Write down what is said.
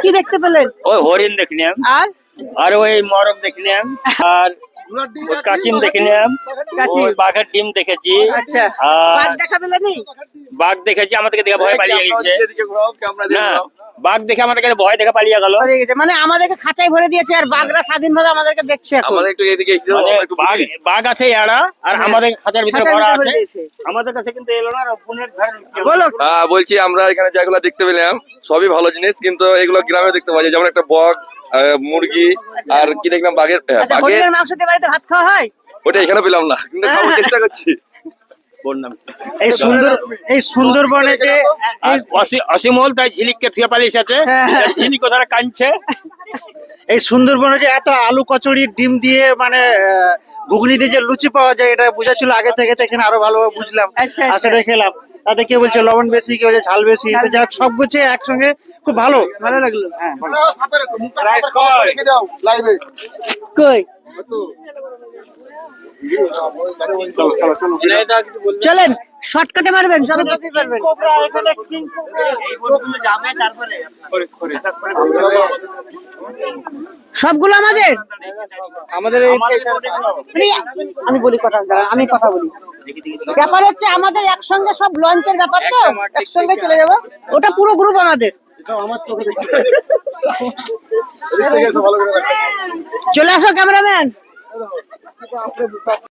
কি দেখতে পেলেন? ওই হরিণ দেখলাম, আর আর ওই মরক দেখলাম, আর ওই কাচিম দেখলাম, কাচিম। ওই বাঘের ডিম দেখেছি। আচ্ছা, আর বাঘ দেখা পেলেনি? বাঘ দেখেছি, আমাদেরকে দেখে ভয় পালিয়ে গেছে। না, বাঘ দেখে আমাদেরকে ভয় দেখে পালিয়ে গেল। পড়ে গেছে মানে আমাদেরকে খাঁচায় ভরে দিয়েছে, আর বাঘরা স্বাধীনভাবে আমাদেরকে দেখছে এখন। আমাদের একটু এদিকে এসেছিল, মানে আমরা একটু বাঘ আছে এরা, আর হ্যাঁ। আমাদের খাঁচার ভিতরে খাঁচার ভরা ভিতরে ভরে আছে। দিয়েছে। আমাদের কাছে কিন্তু এলো না, আর বোনের ঘরে বলো। বলছি আমরা এখানে যেগুলো দেখতে পেলাম সবই ভালো জিনিস, কিন্তু এগুলো গ্রামে দেখতে পাওয়া যায়, যেমন একটা বক, মুরগি, আর কি দেখলাম বাঘের আচ্ছা, বাঘের হরিণের মাংস দিয়ে বাড়িতে ভাত খাওয়া হয়? ওটা এখানে পেলাম না, কিন্তু খাওয়ার চেষ্টা করছি। বললাম এই সুন্দরবনে যে অসীমল তাই ঝিলিককে থুয়ে পালিয়ে আছে, হ্যাঁ। ঝিলিক ওধারে কাঁদছে। এই সুন্দরবনে যে এত আলু কচুরি ডিম দিয়ে মানে ঘুগনি দিয়ে যে লুচি পাওয়া যায়, এটা বোঝা ছিল আগে থেকে, তো এখানে আরো ভালোভাবে বুঝলাম। আচ্ছা, আর সেটাই খেলাম। তাতে কেউ বলছে লবণ বেশি, কেউ বলছে ঝাল বেশি, তো যাক সব গুছিয়ে একসঙ্গে খুব ভালো ভালো লাগলো। হ্যাঁ ভালো। কই চলেন, শর্টকাটে মারবেন, যত তাড়াতাড়ি পারবেন। সবগুলো আমাদের মানে আমি বলি কথা, দাঁড়ান, আমি কথা বলি। ব্যাপার হচ্ছে আমাদের একসঙ্গে সব লঞ্চের ব্যাপার, তো একসঙ্গে চলে যাবো। ওটা পুরো গ্রুপ আমাদের। চলে আসো ক্যামেরাম্যান।